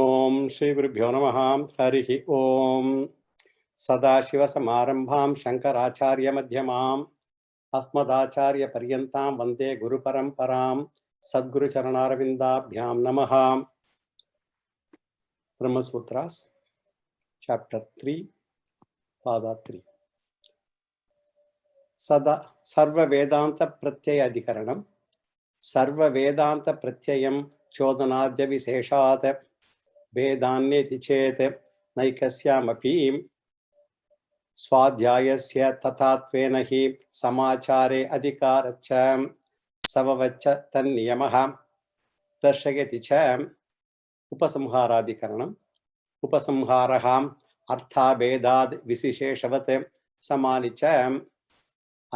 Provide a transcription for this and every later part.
ओम श्री गुरुभ्यो नमः। हरिः ओम। सदाशिवसमारंभां शंकराचार्य मध्यमाम् अस्मदाचार्य पर्यन्तां वन्दे गुरुपरम्परां सद्गुरुचरणारविन्दाभ्यां नमः। ब्रह्म सूत्रास चैप्टर 3 पादा 3 सदा सर्व वेदांत प्रत्यय अधिकरणं सर्व वेदांत प्रत्ययं चोदनाद्य विशेषात् वेदान्येति चेत् नैकस्यामपि स्वाध्यायस्य तथात्वेन हि समाचारे अधिकारच्च सववच्च तन्नियमः दर्शयति च उपसंहाराधिकरणम् उपसंहारः अर्थाभेदाद् विशेषवत् समानि च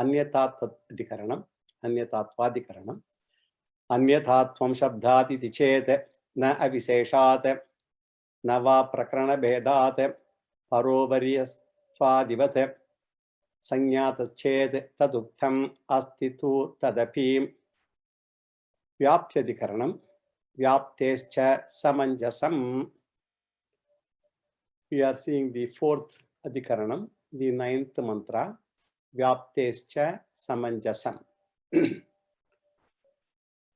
अन्यथात्वाधिकरणम् अन्यथात्वाधिकरणम् अन्यथात्वं शब्दादिति चेत् न अविशेषात् न वा प्रकरणभेदात् परोपरियस्त्वादिवत् संज्ञातश्चेत् तदुक्तम् अस्ति तु तदपि व्याप्त्यधिकरणं व्याप्तेश्च समञ्जसम्. We are seeing the fourth adhikaranam, the ninth mantra, Vyaptescha Samanjasam.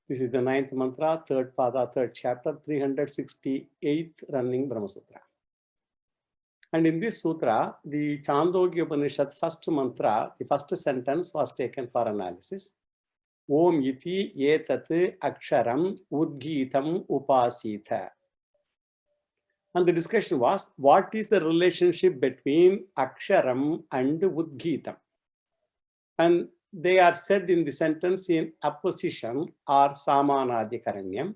This is the ninth mantra, third pada, third chapter, 368th running Brahma Sutra. And in this sutra, the Chandogya Upanishad first mantra, the first sentence was taken for analysis. Om iti etat aksharam udgitam upasita. And the discussion was, what is the relationship between aksharam and udgitam? And they are said in the sentence in apposition or samanadhikaranyam.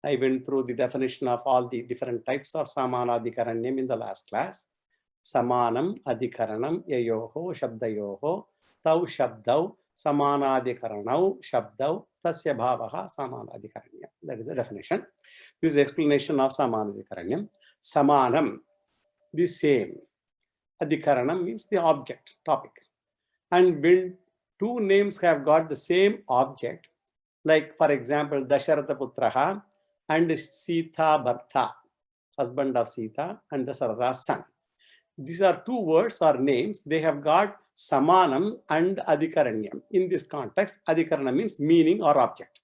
I went through the definition of all the different types of samanadhikaranyam in the last class. Samanam adhikaranam yayoho shabdayoho tau shabdau samanadhikaranau shabdau tasya bhavaha samanadhikaranyam. That is the definition. This is the explanation of samanadhikaranyam. Samanam, the same. Adhikaranam means the object, topic. And when two names have got the same object, like for example, Dasharatha Putraha and Sita Bharta, husband of Sita, and Dasharatha's son. These are two words or names. They have got Samanam and Adhikaranyam. In this context, Adhikaranam means meaning or object.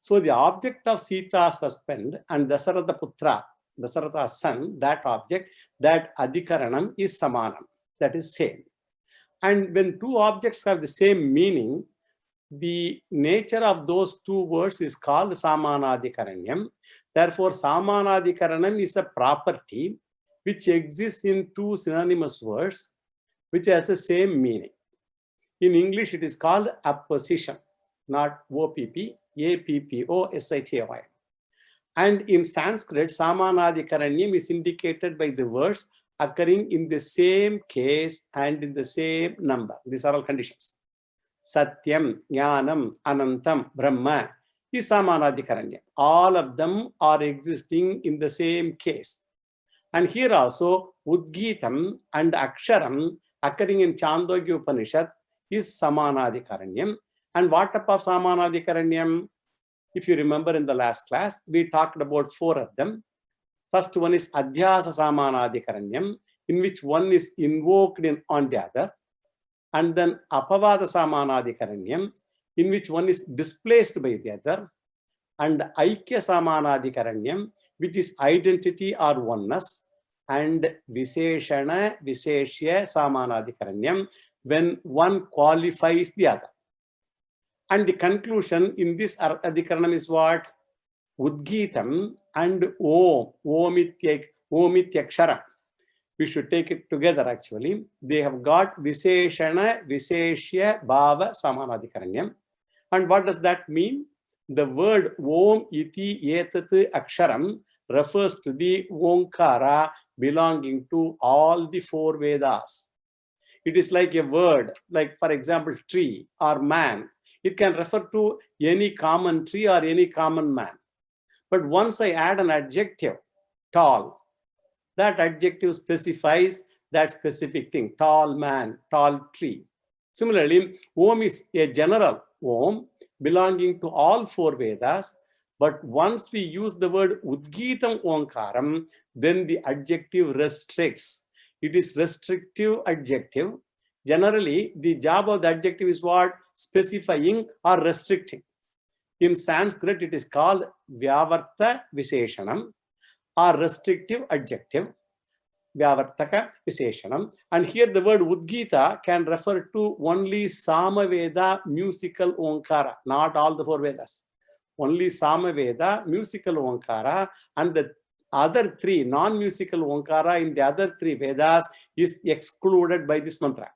So the object of Sita's husband and Dasharatha Putra, Dasharatha's son, that object, that Adhikaranam is Samanam, that is same. And when two objects have the same meaning, the nature of those two words is called Samanadhikaranyam. Therefore, Samanadhikaranam is a property which exists in two synonymous words which has the same meaning. In English, it is called apposition, not OPP, APPOSITY. And in Sanskrit, Samanadhikaranyam is indicated by the words occurring in the same case and in the same number. These are all conditions. Satyam, Jnanam, Anantam, Brahma is Samanadhikaranyam. All of them are existing in the same case. And here also, Udgitam and Aksharam occurring in Chandogya Upanishad is Samanadhikaranyam. And what type of Samanadhikaranyam? If you remember in the last class, we talked about four of them. First one is Adhyasa Samanadhikaranyam, in which one is invoked on the other. And then Apavada Samanadhikaranyam, in which one is displaced by the other. And Aikya Samanadhikaranyam, which is identity or oneness. And Visheshana Visheshya Samanadhikaranyam, when one qualifies the other. And the conclusion in this Adhikaranam is what? Udgitam and Om, Omityaksharam. We should take it together actually. They have got Visheshana, Visheshya, Bhava, Samanadhikaranyam. And what does that mean? The word Om iti etat aksharam refers to the Omkara belonging to all the four Vedas. It is like a word, like for example, tree or man. It can refer to any common tree or any common man. But once I add an adjective, tall, that adjective specifies that specific thing, tall man, tall tree. Similarly, Om is a general Om belonging to all four Vedas. But once we use the word Udgitam Omkaram, then the adjective restricts. It is restrictive adjective. Generally, the job of the adjective is what? Specifying or restricting. In Sanskrit, it is called Vyavarta Visheshanam or restrictive adjective. Vyavartaka Visheshanam. And here the word Udgita can refer to only Samaveda musical Omkara, not all the four Vedas. Only Samaveda musical Omkara, and the other three non-musical Omkara in the other three Vedas is excluded by this mantra.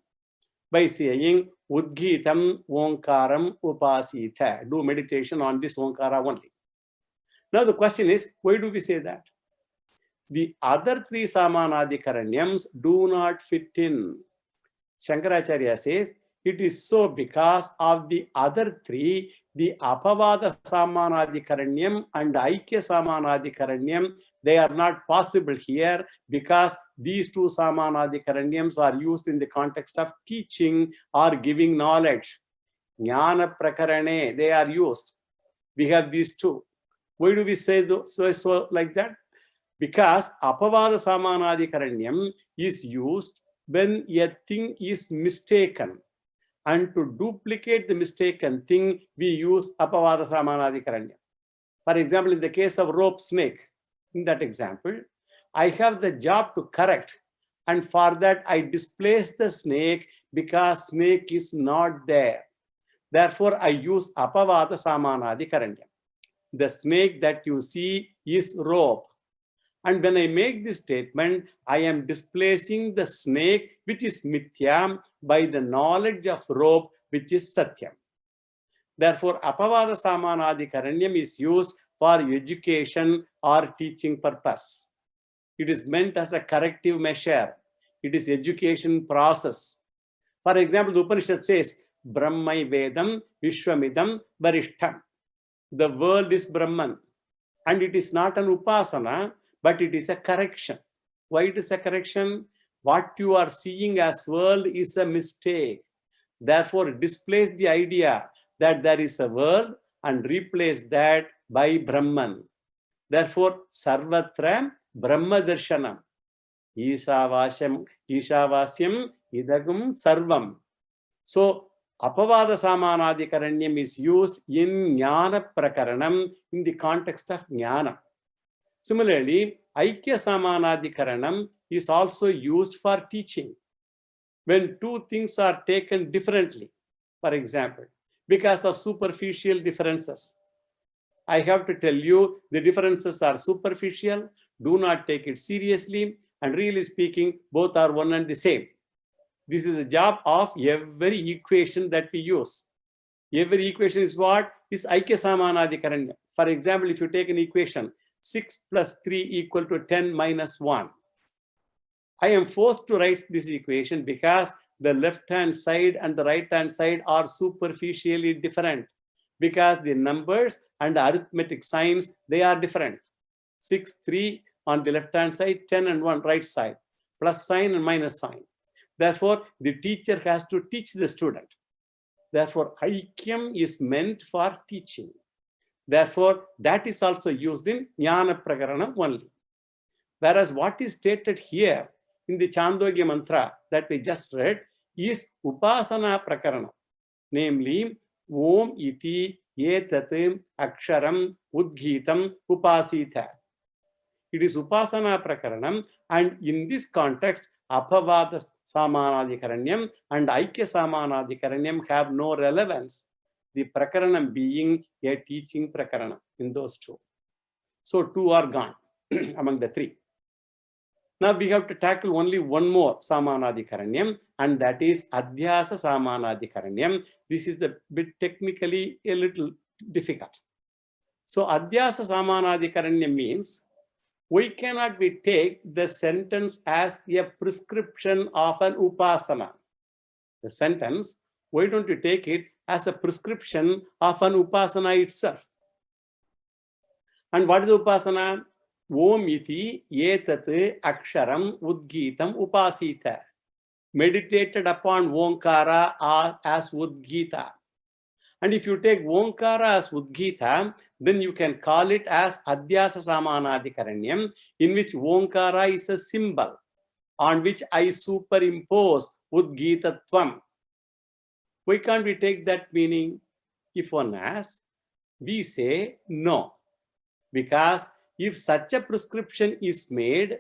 By saying Udgitam Omkaram Upasita. Do meditation on this Omkara only. Now the question is, why do we say that? The other three Samanadikaranyams do not fit in. Shankaracharya says, it is so because of the other three, the Apavada Samanadikaranyam and Aikya Samanadikaranyam, they are not possible here because these two Samanadikaranyams are used in the context of teaching or giving knowledge. Jnana Prakarane, they are used. We have these two. Why do we say so like that? Because Apavada Samanadikaranyam is used when a thing is mistaken. And to duplicate the mistaken thing, we use Apavada Samanadikaranyam. For example, in the case of rope snake, in that example, I have the job to correct. And for that, I displace the snake because snake is not there. Therefore, I use Apavada Samanadikaranyam. The snake that you see is rope. And when I make this statement, I am displacing the snake, which is mithya, by the knowledge of rope, which is satyam. Therefore, Apavada Samanadikaranyam is used for education or teaching purpose. It is meant as a corrective measure. It is education process. For example, the Upanishad says, Brahmai Vedam Vishwamidam Varishtham. The world is Brahman. And it is not an upasana, but it is a correction. Why it is a correction? What you are seeing as world is a mistake. Therefore, displace the idea that there is a world and replace that by Brahman. Therefore, Sarvatra Brahma Darshanam. Ishavasyam Idagum Sarvam. So, Apavada Samanadikaranyam is used in Jnana Prakaranam in the context of Jnana. Similarly, Aikya Samanadikaranam is also used for teaching. When two things are taken differently, for example, because of superficial differences, I have to tell you the differences are superficial, do not take it seriously, and really speaking, both are one and the same. This is the job of every equation that we use. Every equation is what? Is Aikya Samanadikaranya. For example, if you take an equation, 6 plus 3 equal to 10 minus 1. I am forced to write this equation because the left-hand side and the right-hand side are superficially different. Because the numbers and the arithmetic signs, they are different. 6, 3 on the left-hand side, 10 and 1 right side, plus sign and minus sign. Therefore, the teacher has to teach the student. Therefore, Aikyam is meant for teaching. Therefore, that is also used in Jnana Prakaranam only. Whereas what is stated here in the Chandogya mantra that we just read is Upasana Prakaranam. Namely, Om iti etat aksharam udgitam upasita. It is Upasana Prakaranam, and in this context, Apavada Samanadikaranyam and Aikya Samanadikaranyam have no relevance. The Prakaranam being a teaching Prakaranam in those two. So two are gone among the three. Now we have to tackle only one more Samanadikaranyam, and that is Adhyasa Samanadikaranyam. This is the bit technically a little difficult. So Adhyasa Samanadikaranyam means why cannot we take the sentence as a prescription of an upasana? The sentence, why don't you take it as a prescription of an upasana itself? And what is the upasana? Om iti etat aksharam udgitam upasita. Meditated upon Omkara as Udgita. And if you take Onkara as Udgita, then you can call it as Adhyasa Samanadikaranyam, in which Onkara is a symbol on which I superimpose Udgitatvam. Why can't we take that meaning? If one asks, we say no. Because if such a prescription is made,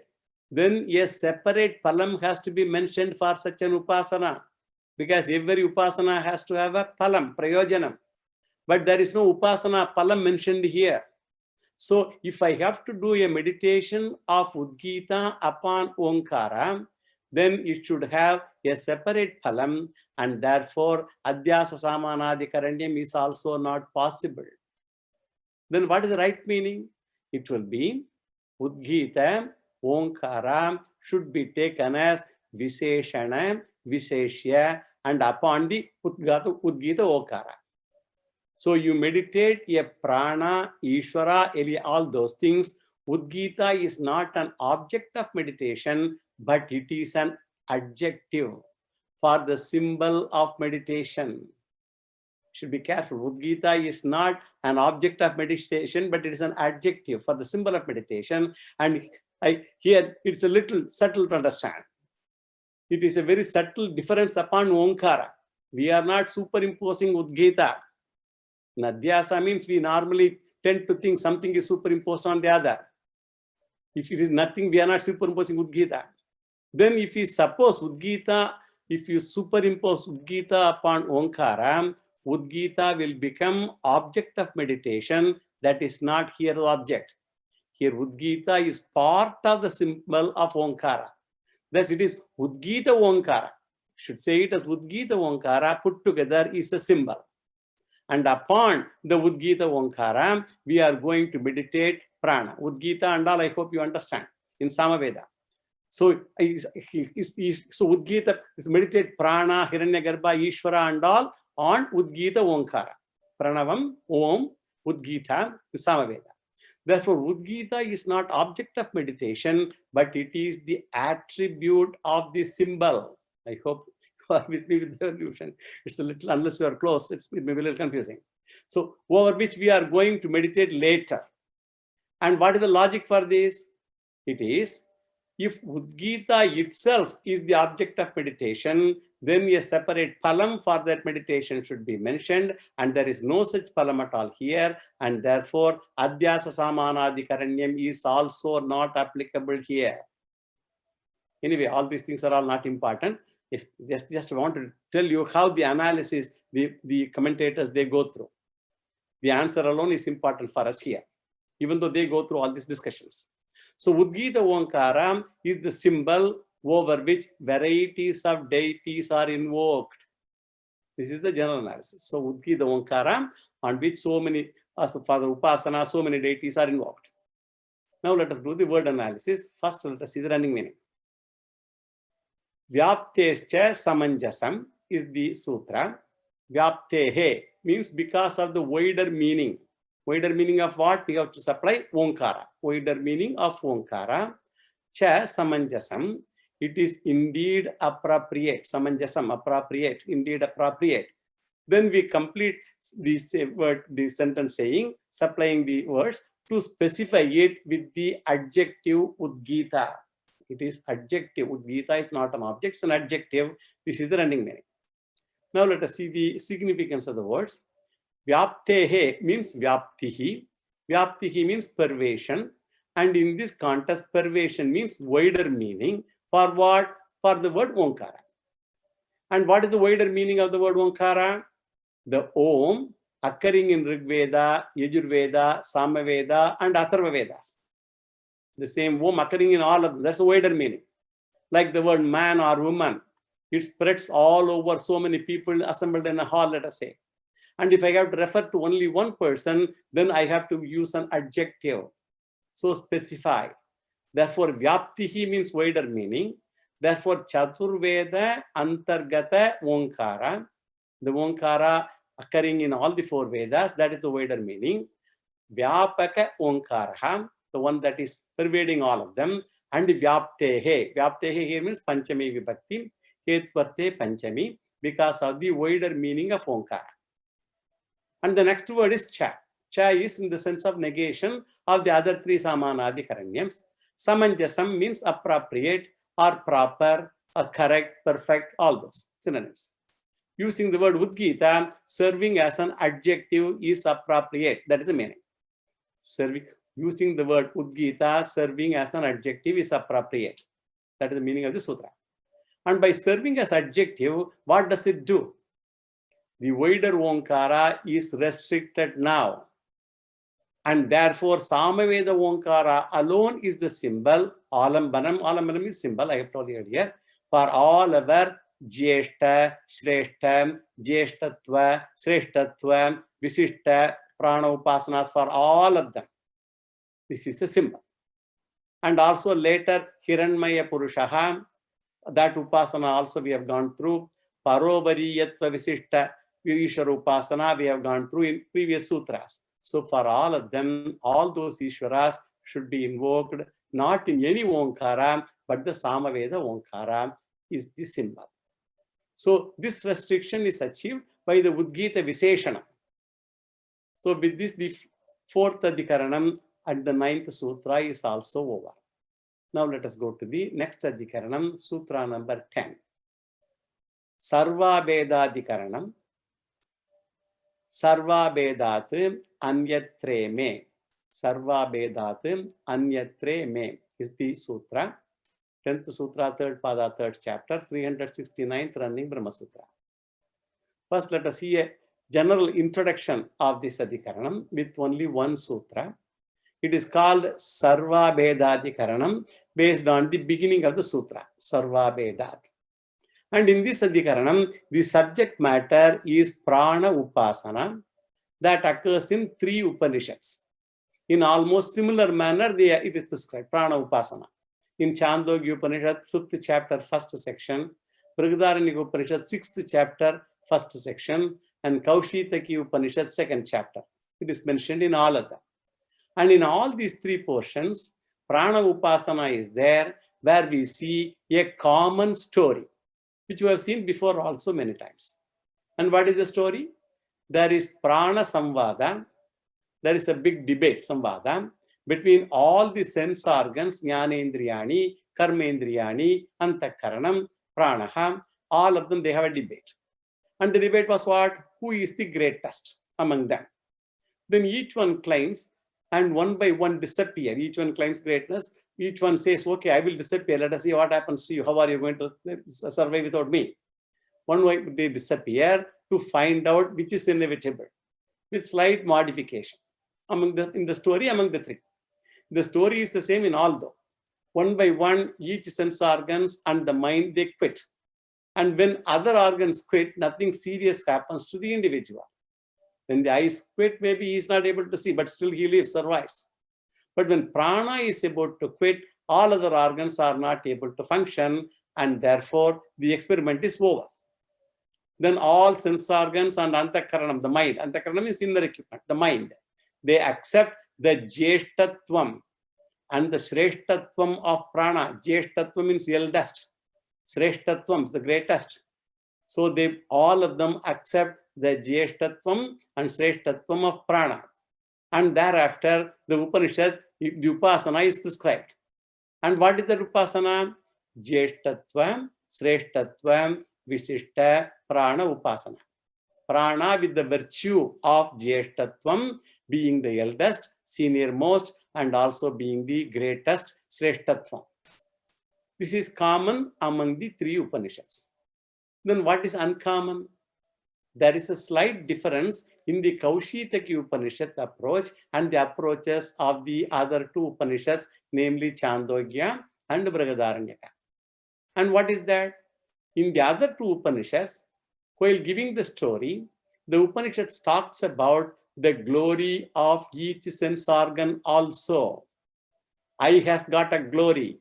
then a separate palam has to be mentioned for such an upasana. Because every upasana has to have a palam, prayojanam. But there is no upasana palam mentioned here. So if I have to do a meditation of Udgita upon Onkara, then it should have a separate palam, and therefore Adhyasa Samanadikaranyam is also not possible. Then what is the right meaning? It will be Udgita, Onkara should be taken as Viseshana, Visheshya, and upon the Udgita Onkara. So you meditate a prana, Ishvara, all those things. Udgita is not an object of meditation, but it is an adjective for the symbol of meditation. Should be careful. Udgita is not an object of meditation, but it is an adjective for the symbol of meditation. And here it's a little subtle to understand. It is a very subtle difference upon Onkara. We are not superimposing Udgita. Nadhyasa means we normally tend to think something is superimposed on the other. If it is nothing, we are not superimposing Udgita. Then if we suppose Udgita, if you superimpose Udgita upon Onkara, Udgita will become object of meditation. That is not here the object. Here Udgita is part of the symbol of Onkara. Thus it is Udgita Onkara. Should say it as Udgita Onkara put together is a symbol. And upon the Udgita Onkara, we are going to meditate prana. Udgita and all, I hope you understand, in Samaveda. So Udgita is meditate prana, Hiranyagarbha, Ishvara and all on Udgita Onkara. Pranavam, Om, Udgita, Samaveda. Therefore, Udgita is not object of meditation, but it is the attribute of the symbol. I hope with me with the illusion. It's a little, unless you are close, it may be a little confusing. So over which we are going to meditate later. And what is the logic for this? It is, if Udgita itself is the object of meditation, then a separate palam for that meditation should be mentioned, and there is no such palam at all here, and therefore Adhyasa Samanadikaranyam is also not applicable here. Anyway, all these things are all not important. Just want to tell you how the analysis, the commentators, they go through. The answer alone is important for us here, even though they go through all these discussions. So Udgita Onkara is the symbol over which varieties of deities are invoked. This is the general analysis. So Udgita Onkara, on which so many, for the Upasana, so many deities are invoked. Now let us do the word analysis. First, let us see the running meaning. Vyaptescha Samanjasam is the sutra. Vyaptehe means because of the wider meaning. Wider meaning of what? We have to supply Onkara. Wider meaning of Onkara. Cha Samanjasam. It is indeed appropriate. Samanjasam, appropriate. Indeed appropriate. Then we complete this word, the sentence saying, supplying the words to specify it with the adjective Udgita. It is adjective. Udgita is not an object, it's an adjective. This is the running meaning. Now let us see the significance of the words. Vyaptehe means Vyaptihi. Vyaptihi means pervasion. And in this context, pervasion means wider meaning. For what? For the word Onkara. And what is the wider meaning of the word Onkara? The Om occurring in Rig Veda, Yajurveda, Samaveda, and Atharva Vedas. The same Om occurring in all of them. That's a wider meaning. Like the word man or woman, it spreads all over so many people assembled in a hall, let us say. And if I have to refer to only one person, then I have to use an adjective. So specify. Therefore, Vyaptihi means wider meaning. Therefore, Chaturveda Antargata Onkara, the Onkara occurring in all the four Vedas, that is the wider meaning. Vyapaka Onkara, the one that is pervading all of them, and Vyaptehe. Vyaptehe here means Panchami Vibhakti, Hetvarte Panchami, because of the wider meaning of Onkara. And the next word is cha. Cha is in the sense of negation of the other three samanadikaranyams. Samanjasam means appropriate or proper or correct, perfect, all those synonyms. Using the word Udgita, serving as an adjective is appropriate. That is the meaning. Using the word Udgita, serving as an adjective is appropriate. That is the meaning of the sutra. And by serving as adjective, what does it do? The wider Omkara is restricted now. And therefore, Samaveda Omkara alone is the symbol. Alambanam is symbol, I have told you earlier, for all our Jeshta, Shreshta, Jeshtatva, Shreshtatva, Visishta, Prana Upasanas, for all of them. This is a symbol. And also later, Hiranmaya Purushaha, that Upasana also we have gone through. Parovariyatva Visishta, Ishvara Upasana, we have gone through in previous sutras. So for all of them, all those Ishvaras should be invoked, not in any Omkara, but the Samaveda Omkara is the symbol. So this restriction is achieved by the Udgita Visheshana. So with this, the fourth Adhikaranam and the ninth sutra is also over. Now let us go to the next Adhikaranam, sutra number 10. Sarva Vedadhikaranam. Sarva Vedat Anyatre Me. Sarva Vedat Anyatre Me is the sutra. 10th sutra, 3rd pada, 3rd chapter, 369th running Brahma Sutra. First, let us see a general introduction of this Adhikaranam with only one sutra. It is called Sarva Vedadhikaranam based on the beginning of the sutra, Sarva Vedat. And in this Adhikaranam, the subject matter is Prana Upasana that occurs in 3 Upanishads. In almost similar manner, it is prescribed, Prana Upasana. In Chandogya Upanishad, 5th chapter, 1st section, Brihadaranyaka Upanishad, 6th chapter, 1st section, and Kaushitaki Upanishad, 2nd chapter. It is mentioned in all of them. And in all these 3 portions, Prana Upasana is there, where we see a common story, which we have seen before also many times. And what is the story? There is Prana Samvada. There is a big debate, Samvada, between all the sense organs, Jnanendriyani, Karmendriyani, Antakaranam, Pranaha, all of them, they have a debate. And the debate was what? Who is the greatest among them? Then each one claims, and one by one disappear. Each one claims greatness. Each one says, okay, I will disappear. Let us see what happens to you. How are you going to survive without me? One way they disappear to find out which is inevitable, with slight modification in the story among the 3. The story is the same in all though. One by one, each sense organs and the mind, they quit. And when other organs quit, nothing serious happens to the individual. When the eyes quit, maybe he is not able to see, but still he lives, survives. But when prana is about to quit, all other organs are not able to function, and therefore the experiment is over. Then all sense organs and antakaranam, the mind, antakaranam is inner equipment, the mind, they accept the jeshtatvam and the shreshtatvam of prana. Jeshtatvam means eldest, shreshtatvam is the greatest. So they all of them accept the jeshtatvam and shreshtatvam of prana. And thereafter the Upanishad, the upasana is prescribed. And what is the upasana? Jeshtatvam, shreshtatvam, visishta, prana upasana. Prana with the virtue of jeshtatvam, being the eldest, senior most, and also being the greatest, shreshtatvam. This is common among the 3 Upanishads. Then what is uncommon? There is a slight difference in the Kaushitaki Upanishad approach and the approaches of the other 2 Upanishads, namely Chandogya and Brihadaranyaka. And what is that? In the other 2 Upanishads, while giving the story, the Upanishad talks about the glory of each sense organ also. Eye has got a glory.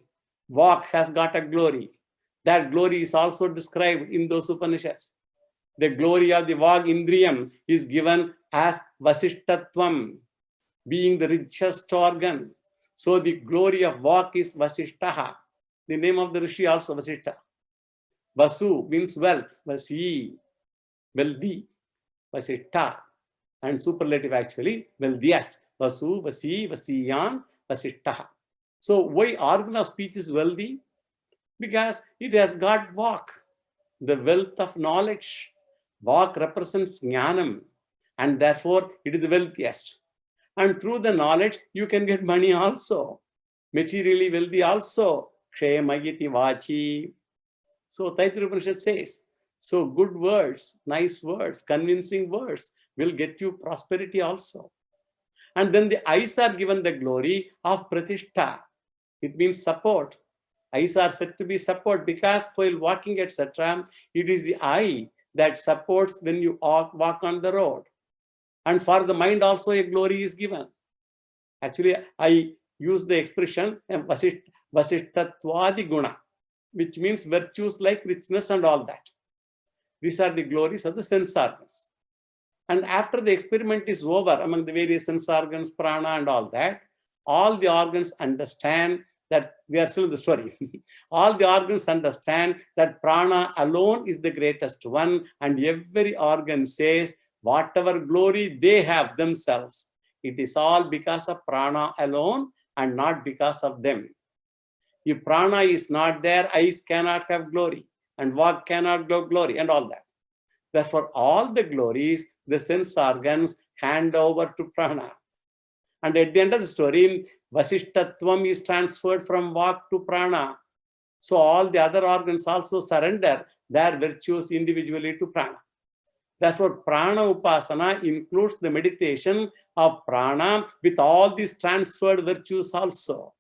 Vak has got a glory. That glory is also described in those Upanishads. The glory of the Vak Indriyam is given as Vasishtatvam, being the richest organ. So the glory of Vak is Vasishtaha. The name of the Rishi also Vasishta. Vasu means wealth. Vasi, wealthy. Vasishta. and superlative actually, wealthiest. Vasu, Vasi, Vasiyan, Vasishtaha. So why organ of speech is wealthy? Because it has got Vak, the wealth of knowledge. Vak represents Jnanam, and therefore it is the wealthiest. And through the knowledge, you can get money also, materially wealthy also. Kshemayiti Vachi. So Taittiriya Upanishad says, so good words, nice words, convincing words will get you prosperity also. And then the eyes are given the glory of Pratishtha. It means support. Eyes are said to be support because while walking, etc., it is the eye that supports when you walk on the road. And for the mind also a glory is given. Actually, I use the expression Vasishtatvadi Guna, which means virtues like richness and all that. These are the glories of the sense organs. And after the experiment is over among the various sense organs, prana and all that, all the organs understand that we are still in the story. All the organs understand that prana alone is the greatest one, and every organ says whatever glory they have themselves, it is all because of prana alone and not because of them. If prana is not there, eyes cannot have glory, and vak cannot have glory, and all that. Therefore, all the glories, the sense organs hand over to prana. And at the end of the story, Vasishtatvam is transferred from vak to prana. So all the other organs also surrender their virtues individually to prana. Therefore, prana upasana includes the meditation of prana with all these transferred virtues also.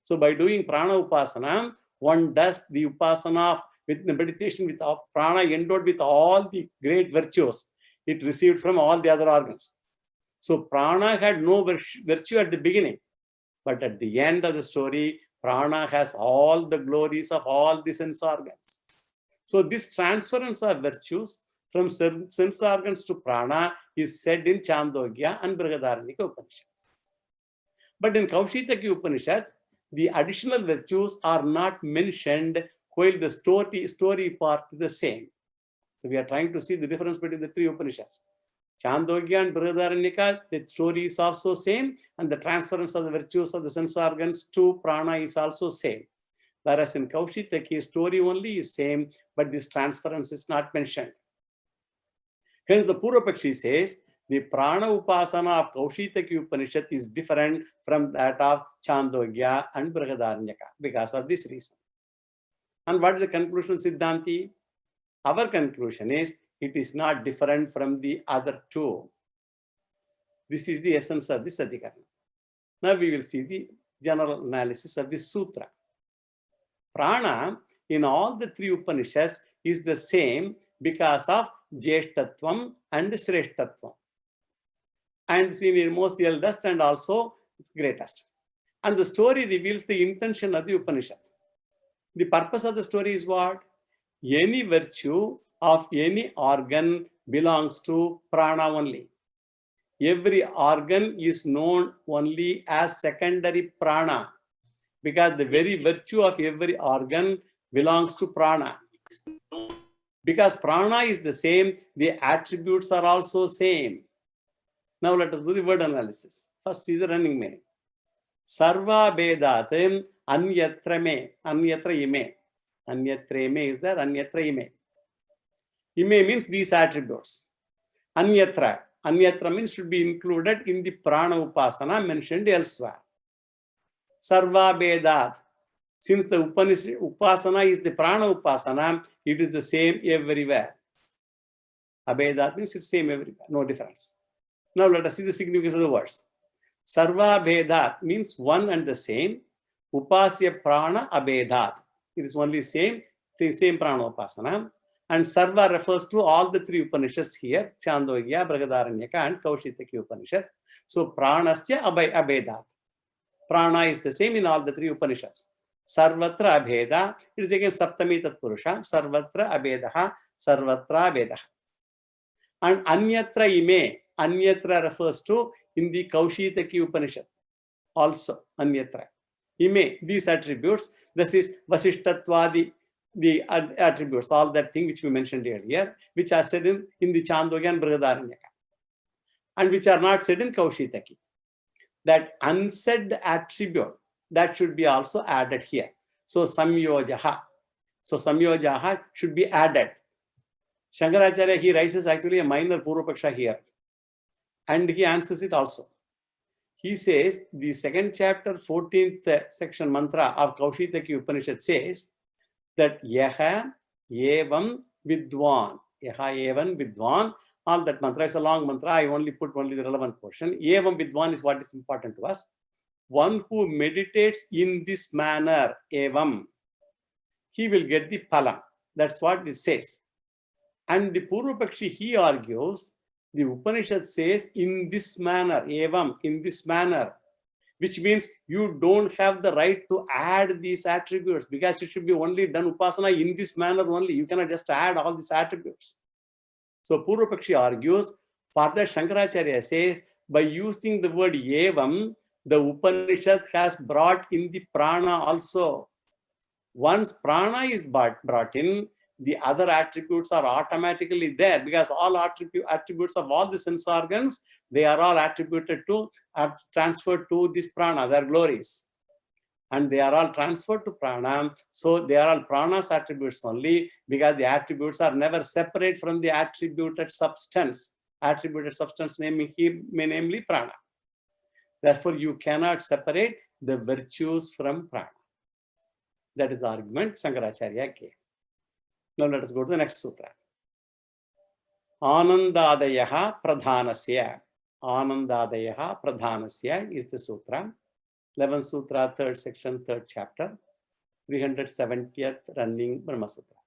So by doing prana upasana, one does the upasana with the meditation with prana endowed with all the great virtues it received from all the other organs. So prana had no virtue at the beginning, but at the end of the story, prana has all the glories of all the sense organs. So this transference of virtues from sense organs to prana is said in Chandogya and Brihadaranyaka Upanishads. But in Kaushitaki Upanishad, the additional virtues are not mentioned while the story part is the same. So we are trying to see the difference between the three Upanishads. Chandogya and Brihadaranyaka, the story is also same, and the transference of the virtues of the sense organs to prana is also same. Whereas in Kaushitaki, story only is same, but this transference is not mentioned. Hence the Purvapakshi says, the prana upasana of Kaushitaki Upanishad is different from that of Chandogya and Brihadaranyaka because of this reason. And what is the conclusion of Siddhanti? Our conclusion is, it is not different from the other two. This is the essence of this Adhikarana. Now we will see the general analysis of this sutra. Prana in all the three Upanishads is the same because of Jeshtatvam and Shreshtatvam. And seen most the eldest and also greatest. And the story reveals the intention of the Upanishad. The purpose of the story is what? Any virtue of any organ belongs to prana only. Every organ is known only as secondary prana because the very virtue of every organ belongs to prana. Because prana is the same, the attributes are also same. Now let us do the word analysis. First see the running meaning. Sarva Vedatim Anyatra me, Anyatra ime. Anyatra ime is there, Anyatra ime. Ime means these attributes. Anyatra. Anyatra means should be included in the prana upasana mentioned elsewhere. Sarva Vedat. Since the upasana is the prana upasana, it is the same everywhere. Abhedat means it's same everywhere, no difference. Now let us see the significance of the words. Sarva Bhedat means one and the same. Upasya prana abhedat. It is only same prana upasana. And Sarva refers to all the three Upanishads here, Chandogya, Brihadaranyaka, and Kaushitaki Upanishad. So pranasya abhedat. Prana is the same in all the three Upanishads. Sarvatra abheda, it is again Saptami Tatpurusha. Sarvatra abhedaha, Sarvatra abhedaha. And Anyatra ime, Anyatra refers to in the Kaushitaki Upanishad. Also, Anyatra. Ime, these attributes, this is Vasishtatvadi, the attributes, all that thing which we mentioned earlier, which are said in the Chandogya and Brihadaranyaka. and which are not said in Kaushitaki. That unsaid attribute, that should be also added here. So samyojaha. So samyojaha should be added. Shankaracharya, he raises actually a minor Purvapaksha here. And he answers it also. He says, the second chapter, 14th section mantra of Kaushitaki Upanishad says that Yaha Evam Vidwan. Yaha Evam Vidwan. All that mantra is a long mantra. I only put only the relevant portion. Evam Vidwan is what is important to us. One who meditates in this manner, Evam, he will get the phala. That's what it says. And the Purvapakshi, he argues, the Upanishad says in this manner, Evam, in this manner, which means you don't have the right to add these attributes because it should be only done upasana in this manner only. You cannot just add all these attributes. So Purvapakshi argues, further Shankaracharya says, by using the word Evam, the Upanishad has brought in the prana also. Once prana is brought in, the other attributes are automatically there because all attributes of all the sense organs, they are all attributed to, are transferred to this prana, their glories. And they are all transferred to prana. So they are all prana's attributes only because the attributes are never separate from the attributed substance. Attributed substance namely prana. Therefore, you cannot separate the virtues from prana. That is the argument Shankaracharya gave. Now let us go to the next sutra. Anandadayaha pradhanasya. Anandadayaha pradhanasya is the sutra. 11th sutra, 3rd section, 3rd chapter, 370th running Brahma Sutra.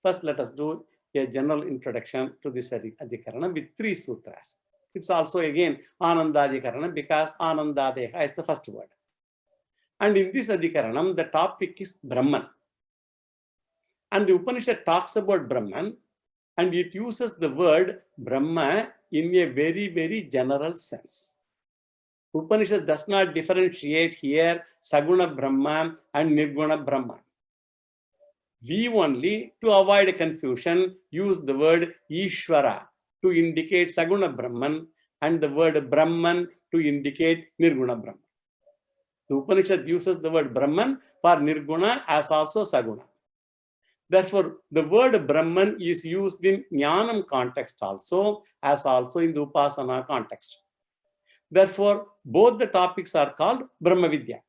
First, let us do a general introduction to this adhikarana with 3 sutras. It's also again Anandadikarana because Anandadeha is the first word. And in this adhikaranam, the topic is Brahman. And the Upanishad talks about Brahman and it uses the word Brahma in a very, very general sense. Upanishad does not differentiate here Saguna Brahma and Nirguna Brahma. We only, to avoid confusion, use the word Ishvara to indicate Saguna Brahman and the word Brahman to indicate Nirguna Brahman. The Upanishad uses the word Brahman for Nirguna as also Saguna. Therefore, the word Brahman is used in Jnanam context also as also in the Upasana context. Therefore, both the topics are called Brahma Vidya.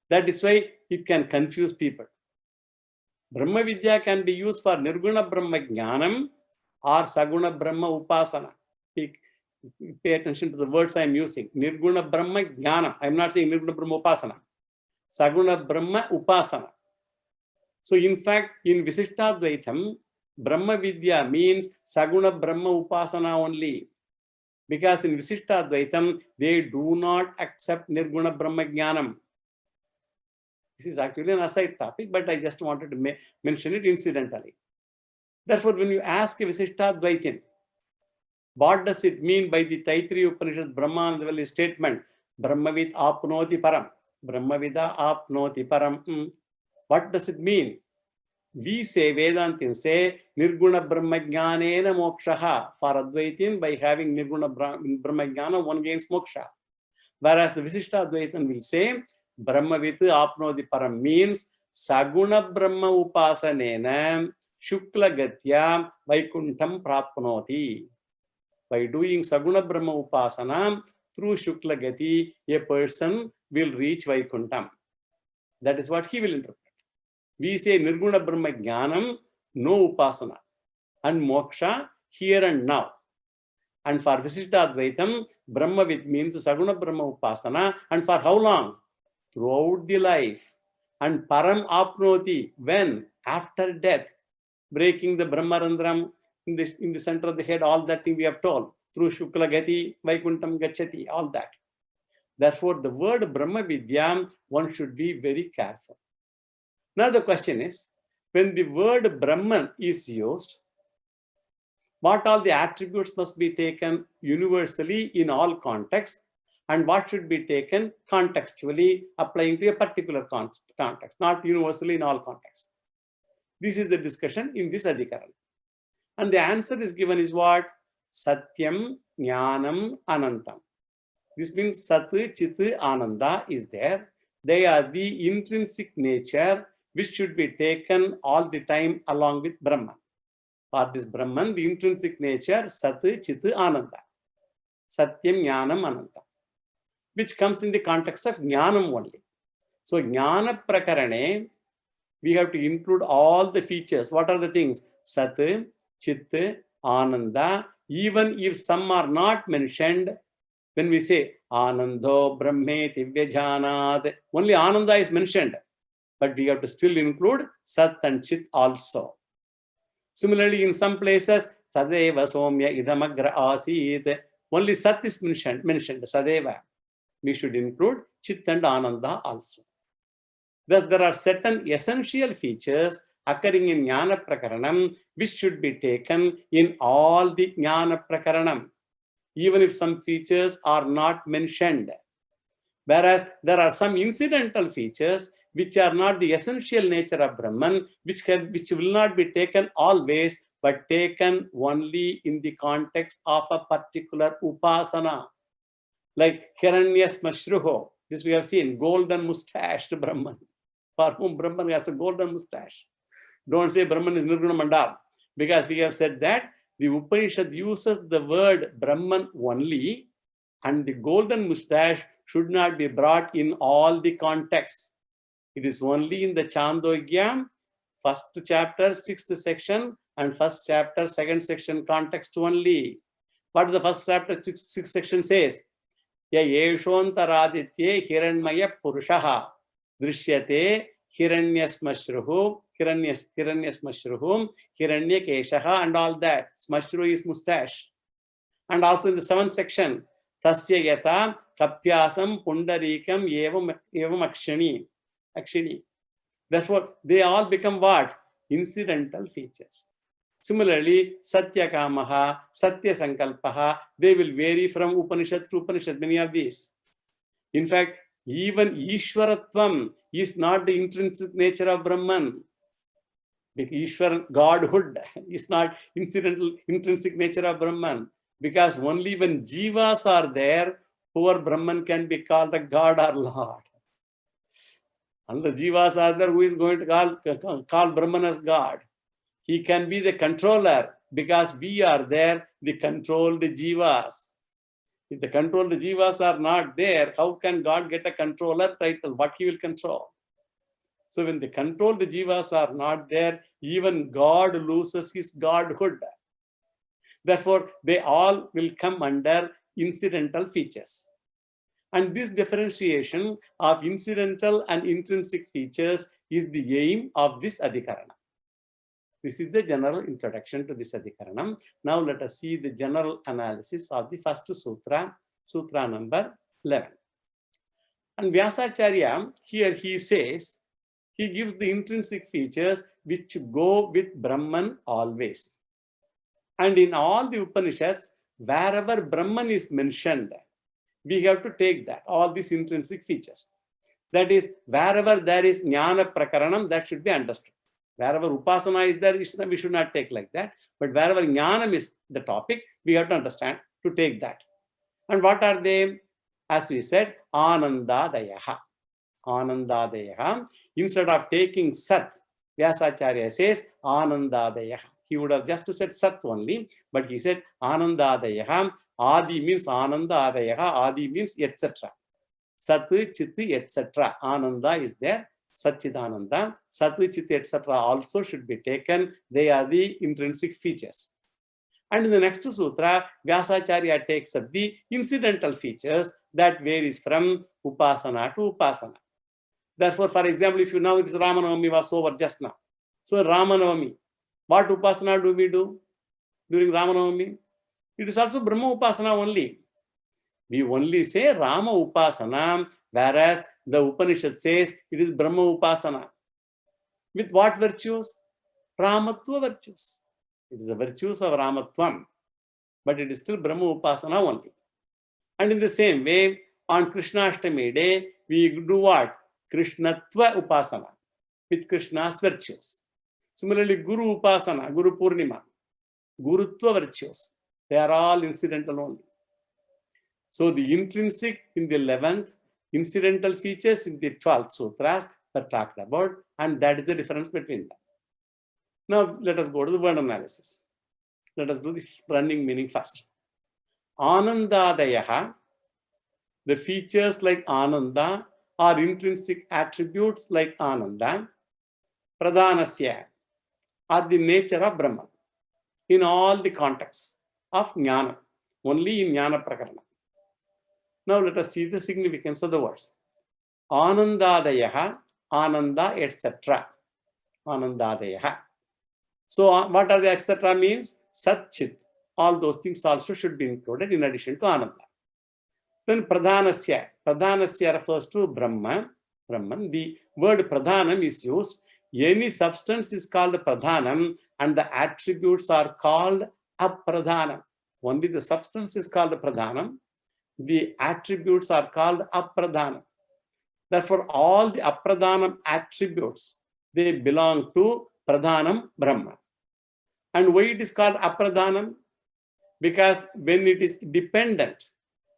That is why it can confuse people. Brahma Vidya can be used for Nirguna Brahma Jnanam or Saguna Brahma Upasana. Pay attention to the words I am using. Nirguna Brahma Jnanam. I am not saying Nirguna Brahma Upasana. Saguna Brahma Upasana. So in fact, in Visishtadvaitam, Brahma Vidya means Saguna Brahma Upasana only. Because in Visishtadvaitam, they do not accept Nirguna Brahma Jnanam. This is actually an aside topic, but I just wanted to mention it incidentally. Therefore, when you ask a Visishtadvaitin, what does it mean by the Taittiriya Upanishad Brahmanandavali statement, Brahmavid apnoti param, Brahmavida apnoti param? What does it mean? We say, Vedantin say, Nirguna Brahma Jnanena mokshaha. For Advaitin, by having Nirguna Brahma Jnana, one gains moksha. Whereas the Visishta Advaitin will say, Brahmavit apnoti param means Saguna Brahma upasanena Shukla Gatya Vaikuntham prapnoti. By doing Saguna Brahma upasana through Shukla Gati, a person will reach Vaikuntham. That is what he will interpret. We say Nirguna Brahma Jnanam, no upasana, and moksha here and now. And for Visishta Advaitam, Brahmavid means Saguna Brahma upasana, and for how long? Throughout the life. And param apnoti, when? After death. Breaking the Brahmarandram in the center of the head, all that thing we have told. Through Shukla Gati, Vaikuntham Gachati, all that. Therefore, the word Brahma Vidya, one should be very careful. Now the question is, when the word Brahman is used, what all the attributes must be taken universally in all contexts, and what should be taken contextually applying to a particular context, not universally in all contexts. This is the discussion in this adhikaran. And the answer is given is what? Satyam, Jnanam, Anantam. This means Sat, Chit, Ananda is there. They are the intrinsic nature which should be taken all the time along with Brahman. For this Brahman, the intrinsic nature, Sat, Chit, Ananda. Satyam, Jnanam, Anantam. Which comes in the context of Jnanam only. So, Jnana Prakarane, we have to include all the features. What are the things? Sat, Chit, Ananda. Even if some are not mentioned, when we say Anando Brahmeti Vyajanad, only Ananda is mentioned, but we have to still include Sat and Chit also. Similarly, in some places, Sadeva Somya Idamagra Asit, only Sat is mentioned, Sadeva. We should include Chit and Ananda also. Thus, there are certain essential features occurring in Jnana Prakaranam which should be taken in all the Jnana Prakaranam, even if some features are not mentioned. Whereas there are some incidental features which are not the essential nature of Brahman, which will not be taken always, but taken only in the context of a particular upasana. Like Hiranyasmashruho, this we have seen, golden mustached Brahman, for whom Brahman has a golden mustache. Don't say Brahman is Nirguna Mandal, because we have said that the Upanishad uses the word Brahman only, and the golden mustache should not be brought in all the contexts. It is only in the Chandogya, first chapter, 6th section, and first chapter, 2nd section context only. What the first chapter, 6th section says? Ya yeshontaraditye hiranmaya purushaha drishyate hiranyasmashruhu, hiranyakeshaha, and all that. Smashru is mustache. And also in the 7th section, tasya yata kapyasam pundarikam evam akshini. Therefore, they all become what? Incidental features. Similarly, Satya Kamaha, Satya Sankalpaha, they will vary from Upanishad to Upanishad, many of these. In fact, even Ishwaratvam is not the intrinsic nature of Brahman. Ishwar, Godhood, is not intrinsic nature of Brahman. Because only when Jivas are there, poor Brahman can be called a God or Lord. And the Jivas are there, who is going to call Brahman as God? He can be the controller, because we are there, the controlled Jivas. If the controlled Jivas are not there, how can God get a controller title? What he will control? So when the controlled Jivas are not there, even God loses his godhood. Therefore, they all will come under incidental features. And this differentiation of incidental and intrinsic features is the aim of this Adhikarana. This is the general introduction to this Adhikaranam. Now let us see the general analysis of the first sutra, sutra number 11. And Vyasacharya, here he says, he gives the intrinsic features which go with Brahman always. And in all the Upanishads, wherever Brahman is mentioned, we have to take that, all these intrinsic features. That is, wherever there is Jnana Prakaranam, that should be understood. Wherever Upasana is there, we should not take like that. But wherever Jnanam is the topic, we have to understand to take that. And what are they? As we said, Anandadayaha. Anandadayaha. Instead of taking Sat, Vyasacharya says Anandadayaha. He would have just said Sat only, but he said Anandadayaha. Adi means Anandadayaha. Adi means etc. Sat, Chit, etc. Ananda is there. Satchidananda, Sat, Chit, etc. also should be taken. They are the intrinsic features. And in the next sutra, Vyasacharya takes up the incidental features that varies from Upasana to Upasana. Therefore, for example, if you know it is Ramanavami was over just now. So Ramanavami, what Upasana do we do during Ramanavami? It is also Brahma Upasana only. We only say Rama Upasana, whereas the Upanishad says it is Brahma Upasana. With what virtues? Ramatva virtues. It is the virtues of Ramatvam, but it is still Brahma Upasana only. And in the same way, on Krishnashtami day, we do what? Krishnatva Upasana, with Krishna's virtues. Similarly, Guru Upasana, Guru Purnima, Gurutva virtues. They are all incidental only. So the intrinsic in the 11th, incidental features in the 12th sutras are talked about, and that is the difference between them. Now let us go to the word analysis. Let us do the running meaning first. Anandadayaha, the features like Ananda are intrinsic attributes like Ananda. Pradhanasya are the nature of Brahman in all the contexts of Jnana, only in Jnana Prakarana. Now let us see the significance of the words. Anandadayaha, Ananda, etc. Anandadayaha. So what are the etc. means? Sat Chit. All those things also should be included in addition to Ananda. Then Pradhanasya. Pradhanasya refers to Brahman. The word Pradhanam is used. Any substance is called Pradhanam and the attributes are called Apradhanam. Only the substance is called Pradhanam. The attributes are called Apradhanam. Therefore, all the Apradhanam attributes, they belong to Pradhanam Brahma. And why it is called Apradhanam? Because when it is dependent,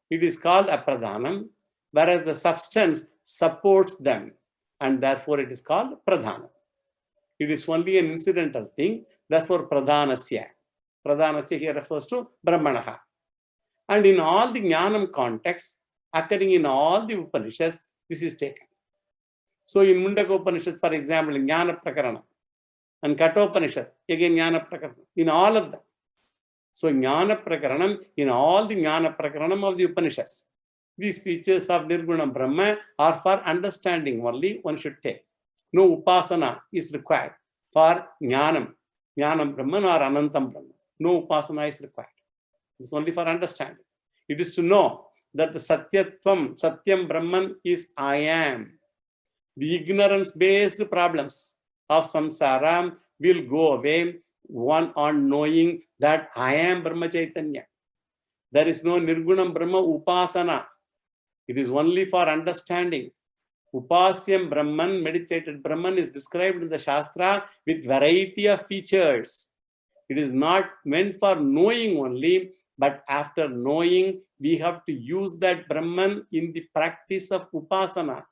it is called Apradhanam, whereas the substance supports them, and therefore it is called Pradhanam. It is only an incidental thing, therefore Pradhanasya. Pradhanasya here refers to Brahmanaha. And in all the Jnanam contexts, occurring in all the Upanishads, this is taken. So in Mundaka Upanishad, for example, Jnana Prakarana, and Kathopanishad, again Jnana Prakarana, in all of them. So Jnana Prakaranam, in all the Jnana Prakaranam of the Upanishads, these features of Nirguna Brahma are for understanding only, one should take. No upasana is required for Jnanam, Jnanam Brahman or Anantam Brahman. No upasana is required. It's only for understanding. It is to know that the Satyatvam, Satyam Brahman is I am. The ignorance-based problems of samsara will go away one on knowing that I am Brahma Chaitanya. There is no Nirgunam Brahma Upasana. It is only for understanding. Upasyam Brahman, meditated Brahman, is described in the Shastra with variety of features. It is not meant for knowing only, but after knowing, we have to use that Brahman in the practice of Upasana.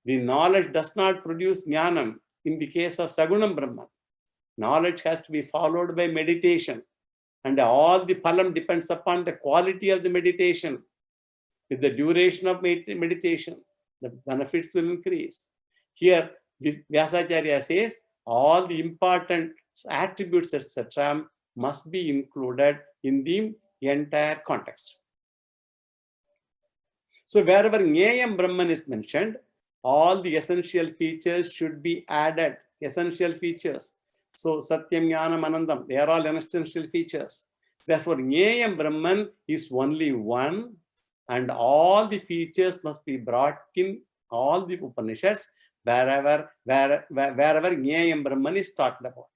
The knowledge does not produce Jnanam in the case of Sagunam Brahman. Knowledge has to be followed by meditation. And all the phalam depends upon the quality of the meditation. With the duration of meditation, the benefits will increase. Here, Vyasacharya says, all the important attributes, etc., must be included in the entire context. So wherever Jnayam Brahman is mentioned, all the essential features should be added. Essential features. So Satyam, Jnanam, Anandam, they are all essential features. Therefore, Jnayam Brahman is only one, and all the features must be brought in all the Upanishads wherever Jnayam Brahman is talked about.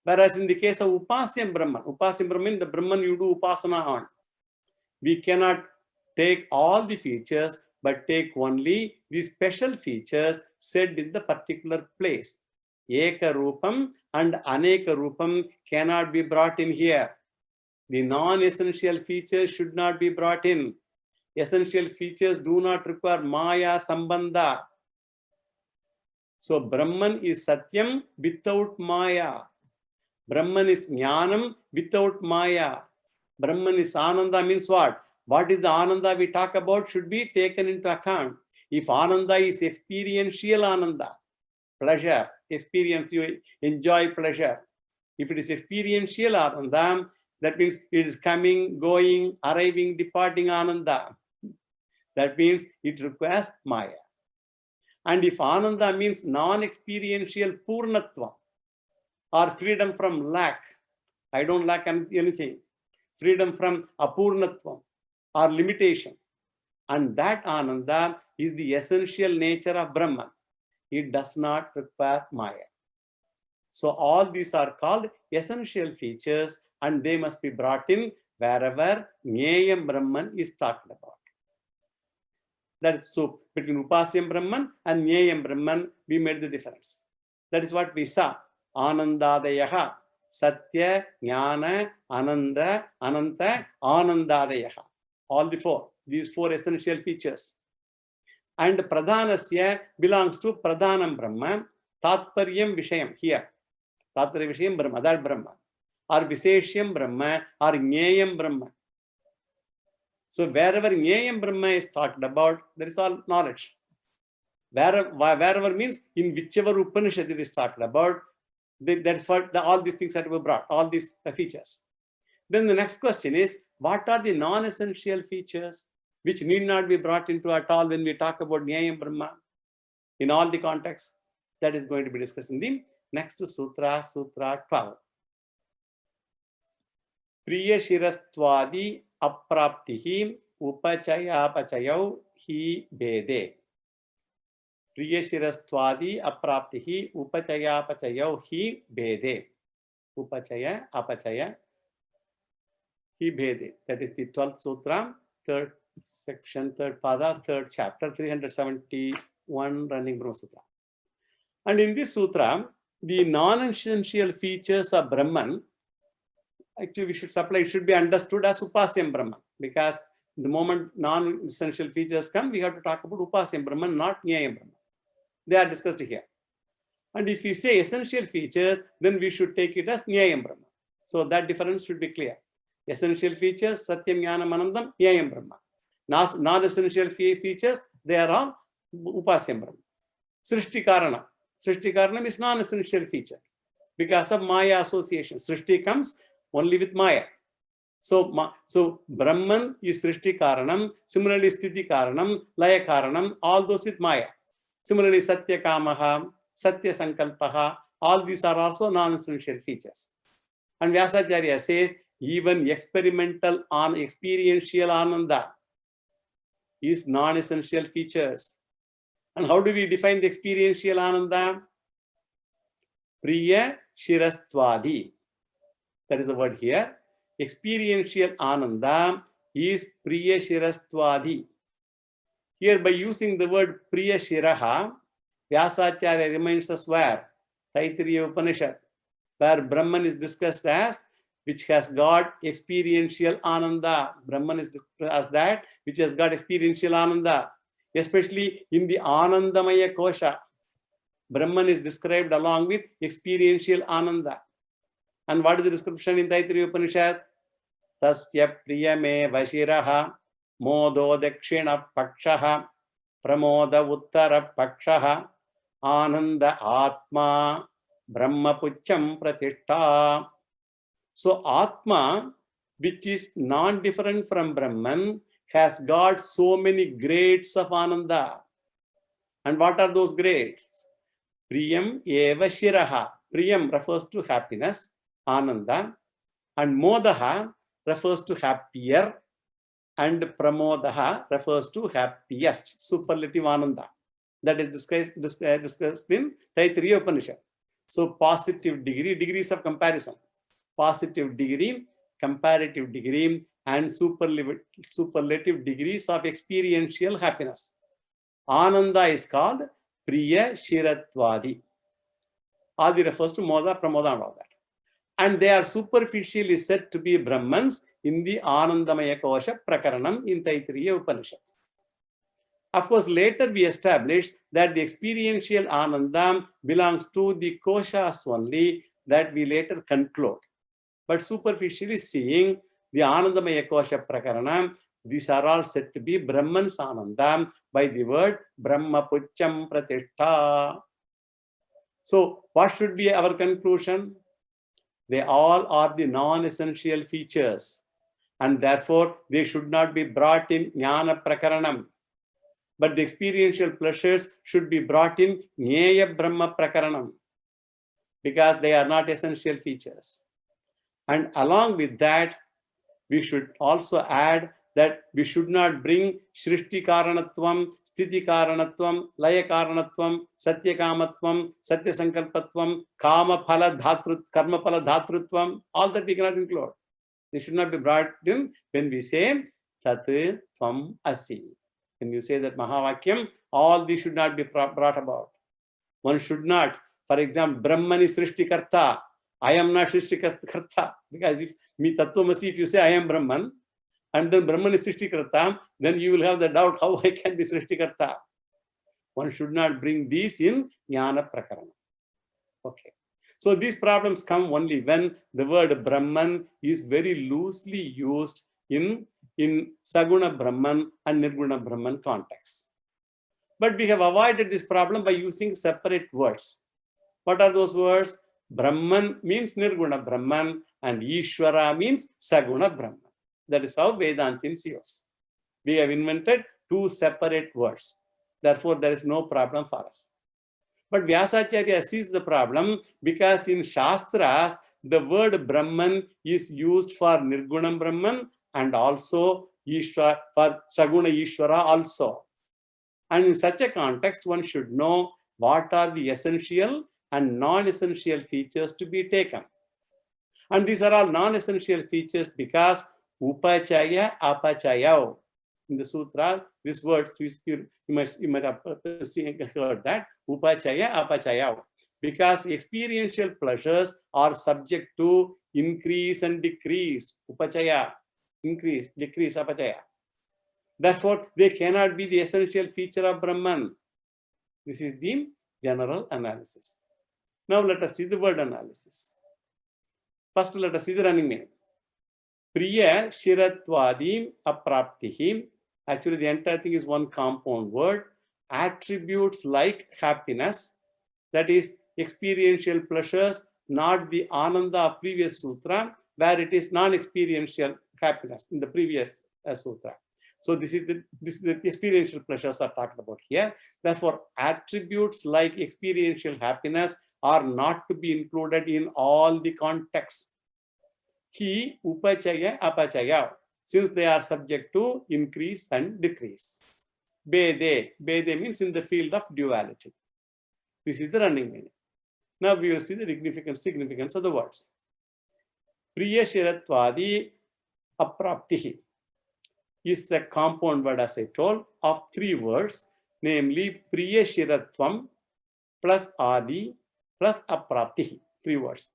Whereas in the case of Upasyam Brahman, the Brahman you do Upasana on. We cannot take all the features, but take only the special features said in the particular place. Eka Rupam and Aneka Rupam cannot be brought in here. The non-essential features should not be brought in. Essential features do not require Maya Sambandha. So Brahman is Satyam without Maya. Brahman is Jnanam without Maya. Brahman is Ananda means what? What is the Ananda we talk about should be taken into account. If Ananda is experiential Ananda, pleasure, experience, you enjoy pleasure. If it is experiential Ananda, that means it is coming, going, arriving, departing Ananda. That means it requires Maya. And if Ananda means non-experiential Purnatva or freedom from lack, I don't lack anything, freedom from Apurnatva or limitation, and that Ananda is the essential nature of Brahman. It does not require Maya. So all these are called essential features, and they must be brought in wherever Jnayam Brahman is talked about. That is so between Upasyam Brahman and Jnayam Brahman, we made the difference. That is what we saw. Anandadayaha, Satya, Jnana, Ananda, Ananta, Anandadayaha. All the four. These four essential features. And Pradhanasya belongs to Pradhanam Brahma, Tatparyam Vishayam here. Tatparya Vishayam Brahma, that Brahma. Or Viseshyam Brahma, or Jnayam Brahma. So wherever Jnayam Brahma is talked about, there is all knowledge. Wherever means in whichever Upanishad it is talked about, that's what all these things are to be brought, all these features. Then the next question is, what are the non-essential features which need not be brought into at all when we talk about Jnayam Brahma in all the contexts? That is going to be discussed in the next Sutra, Sutra 12. Priya Shirastvadi Apraptihi Upachayapachayau Hi Bede. Priya Shirastvadi Apraptihi Upachayapachayau Hi Bede. Upachaya, Apachaya, Hi Bede. That is the 12th Sutra, 3rd section, 3rd Pada, 3rd chapter, 371 running Brahma Sutra. And in this Sutra, the non-essential features of Brahman, actually we should supply, it should be understood as Upasyam Brahman, because the moment non-essential features come, we have to talk about Upasyam Brahman, not Jnayam Brahman. They are discussed here. And if we say essential features, then we should take it as Jnayam Brahman. So that difference should be clear. Essential features, Satyam, Jnanam, Anandam, Jnayam Brahma. Non-essential features, they are all Upasyam Brahma. Srishti Karana. Srishti Karanam is non-essential feature because of Maya association. Srishti comes only with Maya. So Brahman is Srishti Karanam. Similarly, Sthiti Karanam, Laya Karanam, all those with Maya. Similarly, Satya Kamaha, Satya Sankalpaha, all these are also non-essential features. And Vyasacharya says, even experiential Ananda is non-essential features. And how do we define the experiential Ananda? Priya Shirastvadi. That is the word here. Experiential Ananda is Priya Shirastvadi. Here, by using the word Priya Shiraha, Vyasacharya reminds us where? Taittiriya Upanishad, where Brahman is discussed as which has got experiential Ananda. Brahman is discussed as that which has got experiential Ananda. Especially in the Anandamaya Kosha, Brahman is described along with experiential Ananda. And what is the description in Taittiriya Upanishad? Tasya priyame vashiraha modo dakshina pakshaha pramoda uttara pakshaha ananda atma brahma pucham pratishta. So Atma, which is non-different from Brahman, has got so many grades of Ananda. And what are those grades? Priyam eva shiraha. Priyam refers to happiness, Ananda. And Modaha refers to happier. And Pramodaha refers to happiest, superlative Ananda. That is discussed in Taittiriya Upanishad. So positive degree, degrees of comparison. Positive degree, comparative degree, and superlative degrees of experiential happiness. Ananda is called Priya Shiratvadi. Adi refers to Moda, Pramoda, and all that. And they are superficially said to be Brahmans in the Anandamaya Kosha Prakaranam in Taittiriya Upanishad. Of course, later we established that the experiential Ananda belongs to the Koshas only, that we later conclude. But superficially seeing the Anandamaya Kosha Prakaranam, these are all said to be Brahman's Ananda by the word Brahma Pucham Pratishta. So what should be our conclusion? They all are the non-essential features, and therefore they should not be brought in Jnana Prakaranam. But the experiential pleasures should be brought in Jnaya Brahma Prakaranam, because they are not essential features. And along with that, we should also add that we should not bring Shrishti Karanatvam, Sthiti Karanatvam, Laya Karanatvam, Satya Kamatvam, Satya Sankalpatvam, Kama Phala Dhatrut, Karma Phala Dhatrutvam, all that we cannot include. They should not be brought in when we say Tat Tvam Asi. When you say that Mahavakyam, all these should not be brought about. One should not, for example, Brahman is Srishti Karta, I am not Srishtikarta, because if me Tattvamasi, if you say I am Brahman, and then Brahman is Srishtikarta, then you will have the doubt how I can be Srishtikarta. One should not bring these in Jnana Prakarana. Okay. So these problems come only when the word Brahman is very loosely used in Saguna Brahman and Nirguna Brahman context. But we have avoided this problem by using separate words. What are those words? Brahman means Nirguna Brahman and Ishvara means Saguna Brahman. That is how Vedantins use. We have invented two separate words. Therefore, there is no problem for us. But Vyasacharya sees the problem because in Shastras, the word Brahman is used for Nirgunam Brahman and also Ishvara, for Saguna Ishvara also. And in such a context, one should know what are the essential and non-essential features to be taken. And these are all non-essential features because Upachaya, Apachaya. In the sutra, this word, you might have heard that, Upachaya, Apachaya. Because experiential pleasures are subject to increase and decrease. Upachaya, increase, decrease, Apachaya. Therefore, they cannot be the essential feature of Brahman. This is the general analysis. Now let us see the word analysis. First, let us see the running meaning. Priya Shiratvadi Apraptihi. Actually, the entire thing is one compound word. Attributes like happiness, that is experiential pleasures, not the Ananda of previous sutra, where it is non-experiential happiness in the previous sutra. So this is the experiential pleasures are talked about here. Therefore, attributes like experiential happiness are not to be included in all the contexts. He, Upachaya, Apachaya, since they are subject to increase and decrease. Bede means in the field of duality. This is the running meaning. Now we will see the significance of the words. Priya Shiratvadi Apraptihi is a compound word, as I told, of three words, namely Priya Shiratvam plus Adi plus Apraptihi, three words.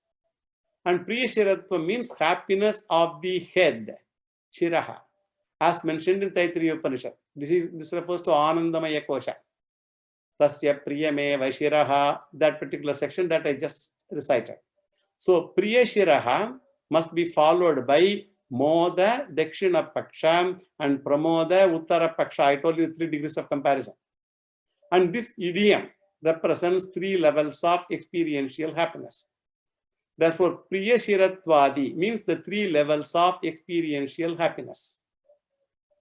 And Priya Shiratvam means happiness of the head, Shiraha, as mentioned in Taittiriya Upanishad. This refers to Anandamaya Kosha. Tasya Priyameva Shiraha, that particular section that I just recited. So Priya Shiraha must be followed by Moda Dakshina Paksha and Pramoda Uttara Paksha. I told you 3 degrees of comparison. And this idiom represents 3 levels of experiential happiness. Therefore, Priya Shiratvadi means the 3 levels of experiential happiness.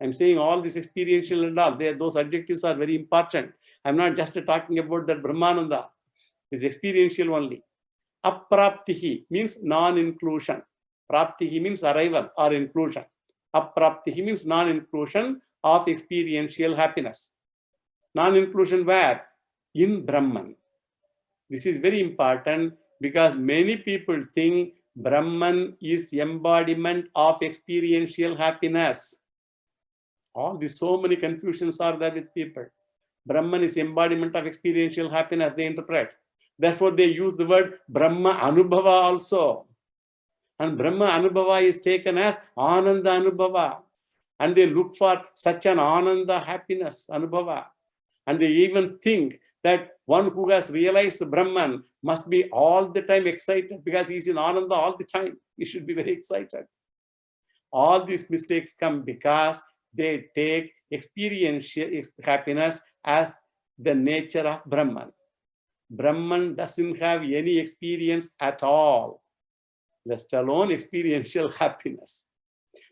I'm saying all this experiential and all, those adjectives are very important. I'm not just talking about that Brahmananda. It's experiential only. Apraptihi means non-inclusion. Praptihi means arrival or inclusion. Apraptihi means non-inclusion of experiential happiness. Non-inclusion where? In Brahman. This is very important because many people think Brahman is embodiment of experiential happiness. So many confusions are there with people. Brahman is embodiment of experiential happiness, they interpret. Therefore, they use the word Brahma Anubhava also. And Brahma Anubhava is taken as Ananda Anubhava. And they look for such an Ananda happiness, Anubhava. And they even think that one who has realized Brahman must be all the time excited because he is in Ananda all the time. He should be very excited. All these mistakes come because they take experiential happiness as the nature of Brahman. Brahman doesn't have any experience at all, let alone experiential happiness.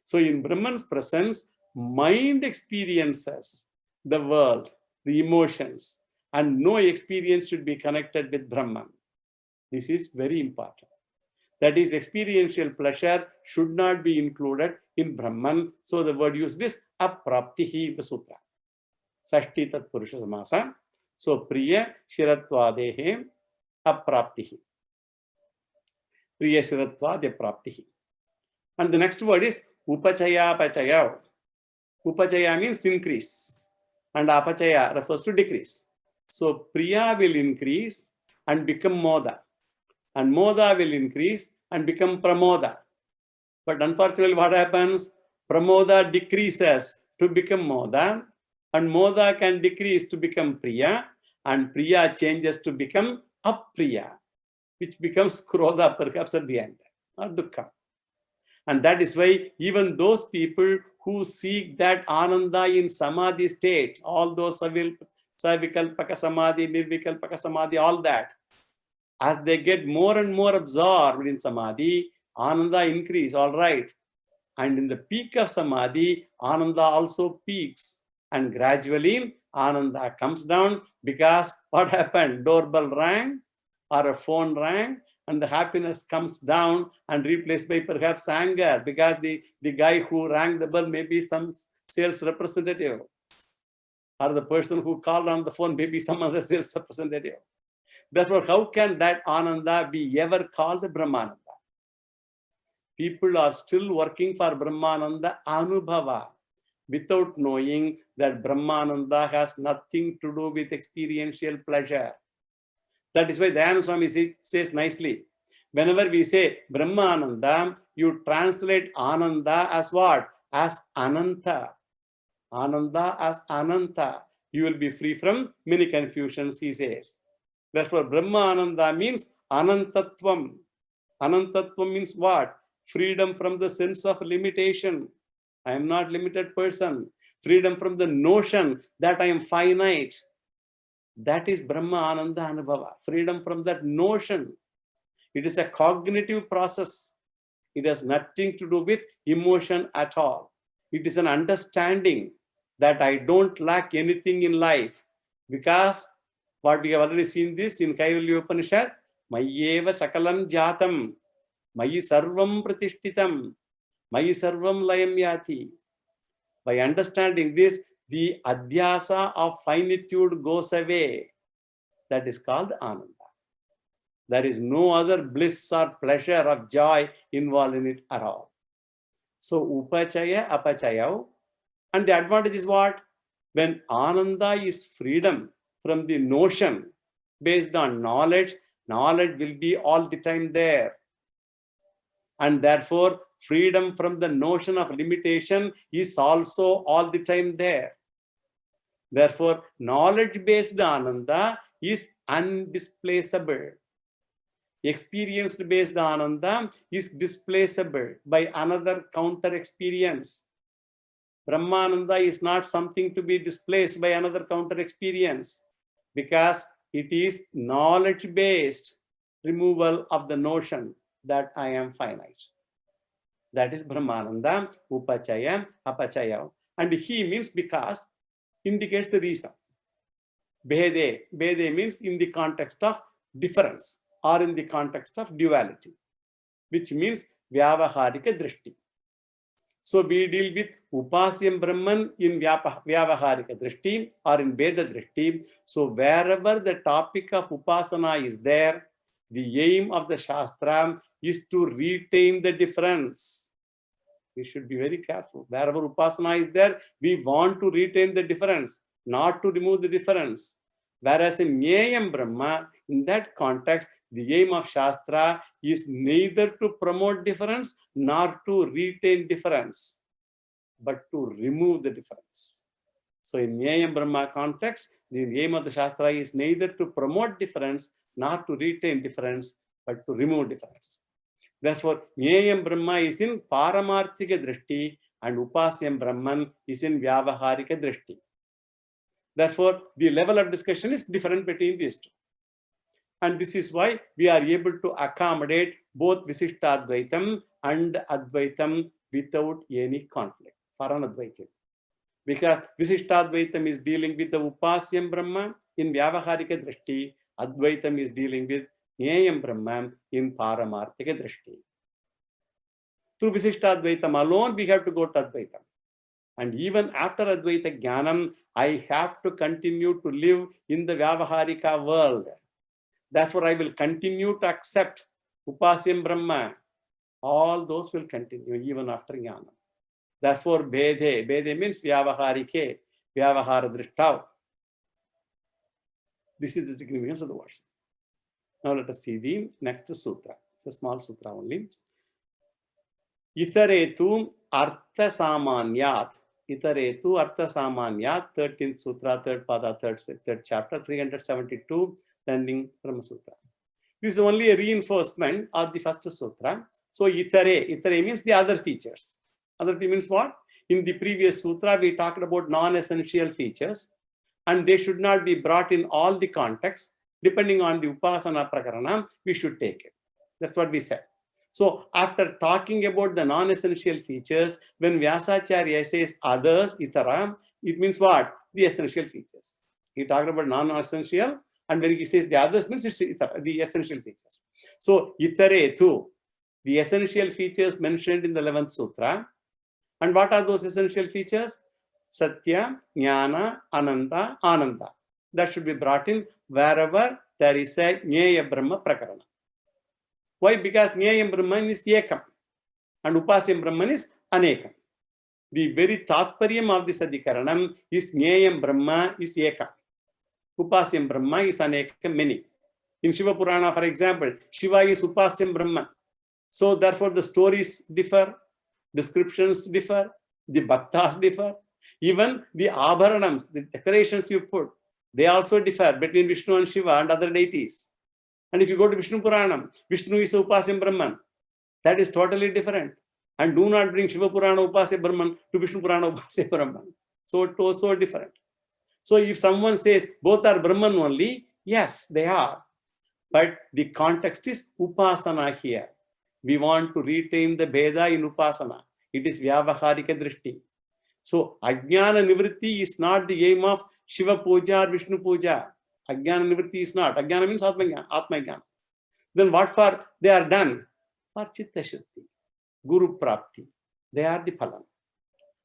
So in Brahman's presence, mind experiences the world, the emotions, and no experience should be connected with Brahman. This is very important. That is, experiential pleasure should not be included in Brahman. So the word used is apraptihi in the sutra. Sashti tat purusha samasa. So priya shiratvadehe apraptihi. Priya shiratvade apraptihi. And the next word is upachaya apachaya. Upachaya means increase and apachaya refers to decrease. So priya will increase and become moda. and moda will increase and become pramoda. But unfortunately, what happens? Pramoda decreases to become moda, and moda can decrease to become priya, and priya changes to become apriya, which becomes krodha perhaps at the end, or dukkha. And that is why even those people who seek that ananda in samadhi state, all those savikalpaka samadhi, nirvikalpaka samadhi, all that, as they get more and more absorbed in samadhi, ananda increase, all right. And in the peak of samadhi, ananda also peaks. And gradually, ananda comes down because what happened? Doorbell rang or a phone rang, and the happiness comes down and replaced by perhaps anger because the guy who rang the bell may be some sales representative, or the person who called on the phone may be some other sales representative. Therefore, how can that ananda be ever called Brahmananda? People are still working for Brahmananda Anubhava without knowing that Brahmananda has nothing to do with experiential pleasure. That is why Dayana Swami says nicely, whenever we say Brahmananda, you translate Ananda as what? As Ananta. Ananda as Ananta. You will be free from many confusions, he says. Therefore, Brahmananda means Anantatvam. Anantatvam means what? Freedom from the sense of limitation. I am not limited person. Freedom from the notion that I am finite. That is Brahma Ananda Anubhava. Freedom from that notion. It is a cognitive process. It has nothing to do with emotion at all. It is an understanding that I don't lack anything in life. Because what we have already seen this in Kaivalya Upanishad, Mayyeva Sakalam Jatam, Mayi Sarvam Pratishtitam, Mayi Sarvam Layam Yati. By understanding this, the adhyasa of finitude goes away. That is called Ananda. There is no other bliss or pleasure or joy involved in it at all. So upachaya, apachaya. And the advantage is what? When Ananda is freedom from the notion based on knowledge, knowledge will be all the time there. And therefore, freedom from the notion of limitation is also all the time there. Therefore, knowledge-based Ananda is undisplaceable. Experience-based Ananda is displaceable by another counter-experience. Brahmananda is not something to be displaced by another counter-experience because it is knowledge-based removal of the notion that I am finite. That is Brahmananda, Upachaya, Apachaya. And he means because indicates the reason. Bhede. Bhede means in the context of difference or in the context of duality, which means Vyavaharika Drishti. So we deal with Upasyam Brahman in Vyavaharika Drishti or in Veda Drishti. So wherever the topic of Upasana is there, the aim of the Shastra is to retain the difference. We should be very careful. Wherever Upasana is there, we want to retain the difference, not to remove the difference. Whereas in Nyayam Brahma, in that context, the aim of Shastra is neither to promote difference nor to retain difference, but to remove the difference. So in Nyayam Brahma context, the aim of the Shastra is neither to promote difference nor to retain difference, but to remove difference. Therefore, Nyayam Brahma is in Paramarthika Drishti and Upasyam Brahman is in Vyavaharika Drishti. Therefore, the level of discussion is different between these two. And this is why we are able to accommodate both Visishtadvaitam and Advaitam without any conflict for an Advaitam. Because Visishtadvaitam is dealing with the Upasyam Brahma in Vyavaharika Drishti, Advaitam is dealing with Nyayam Brahma in Paramarthika Drishti. Through Visishtadvaitam alone, we have to go to Advaitam. And even after Advaita Jnanam, I have to continue to live in the Vyavaharika world. Therefore, I will continue to accept Upasyam Brahma. All those will continue even after Jnanam. Therefore, Bhede. Bhede means Vyavaharike, Vyavahara Drishtav. This is the significance of the words. Now let us see the next sutra. It's a small sutra only. Itaretu Artha Samanyat. Itaretu Artha Samanyat, 13th Sutra, 3rd Pada, 3rd chapter, 372, ending Brahma Sutra. This is only a reinforcement of the first sutra. So itare means the other features. Other means what? In the previous sutra, we talked about non-essential features, and they should not be brought in all the contexts. Depending on the upasana prakarana, we should take it. That's what we said. So after talking about the non-essential features, when Vyasacharya says others, itara, it means what? The essential features. He talked about non-essential, and when he says the others, means it's itara, the essential features. So itare tu, the essential features mentioned in the 11th sutra. And what are those essential features? Satya, Jnana, Ananta, Ananda. That should be brought in wherever there is a Jnaya Brahma Prakarana. Why? Because Jnayam Brahman is Ekam and Upasyam Brahman is Anekam. The very Tatparyam of this Adhikaranam is Jnayam Brahma is Ekam. Upasyam Brahma is Anekam, many. In Shiva Purana, for example, Shiva is Upasyam Brahman. So therefore the stories differ, descriptions differ, the bhaktas differ. Even the abharanams, the decorations you put, they also differ between Vishnu and Shiva and other deities. And if you go to Vishnu Puranam, Vishnu is Upasyam Brahman. That is totally different. And do not bring Shiva Purana Upasya Brahman to Vishnu Purana Upasya Brahman. So it was so different. So if someone says both are Brahman only, yes, they are. But the context is Upasana here. We want to retain the Veda in Upasana. It is Vyavaharika Drishti. So Ajnana Nivritti is not the aim of Shiva Puja or Vishnu Puja. Ajnana Nivritti is not. Ajnana means Atma Jnana. Then what for they are done? For Chitta Shuddhi, Guru Prapti. They are the phalam.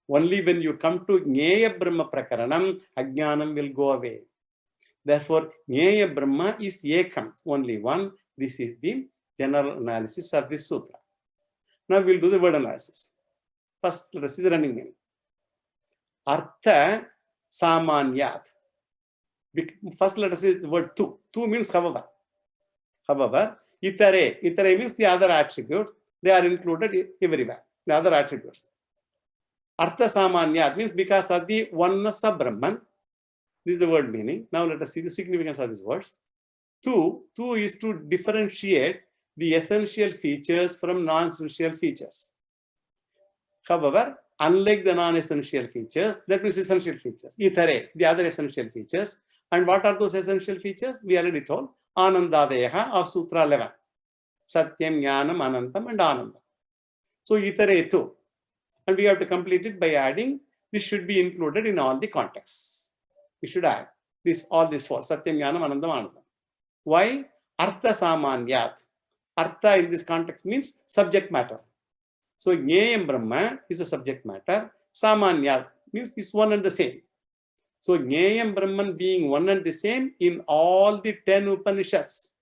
Only when you come to Jnaya Brahma Prakaranam, Ajnanam will go away. Therefore, Jnaya Brahma is Ekam, only one. This is the general analysis of this sutra. Now we'll do the word analysis. First, let us see the running meaning. Artha Samanyat. First, let us see the word tu. Tu means however. However, itare. Itare means the other attributes. They are included everywhere. The other attributes. Artha Samanyat means because of the oneness of Brahman. This is the word meaning. Now let us see the significance of these words. Tu is to differentiate the essential features from non-essential features. However, unlike the non-essential features, that means essential features. Itare, the other essential features. And what are those essential features? We already told. Anandadeha of Sutra 11. Satyam, Jnanam, Anantam and Ananda. So itare tu. And we have to complete it by adding, this should be included in all the contexts. We should add all these four. Satyam, Jnanam, Anandam, Anandam. Why? Artha Samanyat. Artha in this context means subject matter. So Jnayam Brahma is a subject matter. Samanyat means is one and the same. So Jnayam Brahman being one and the same in all the 10 Upanishads.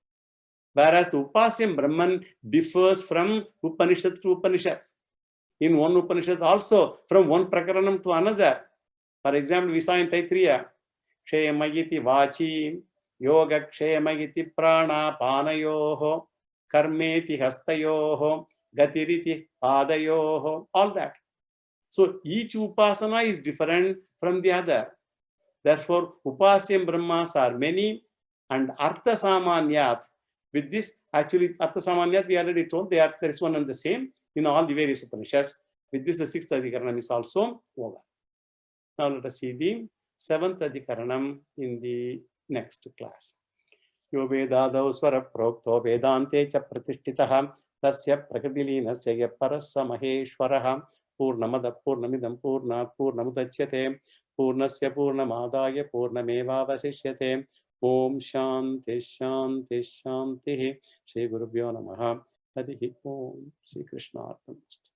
Whereas the Upasyam Brahman differs from Upanishad to Upanishad. In one Upanishad also, from one Prakaranam to another. For example, we saw in Taittiriya, Kshemayiti Vachi, Yoga Kshemayiti Prana Panayoho, Karmeti Hastayoho, Gatiriti Padayoho, all that. So each Upasana is different from the other. Therefore, Upasyam Brahmas are many and Artha Samanyat. With this, actually, Artha Samanyat, we already told there is one and the same in all the various Upanishads. With this, the 6th Adhikaranam is also over. Now let us see the 7th Adhikaranam in the next class. Yo Vedadav Swara Prokto Vedante Cha Pratishtitaha Tasya Prakritilīnasya Parassa Maheshwaraha Purnamada Purnamidam Purnat Purnamudachyate Purnasya Purnamadaya Purnamevavasishyate Om Shanti Shanti Shanti Shri Gurubhyo Namaha Harihi Om Shri Krishna Arpanamastu.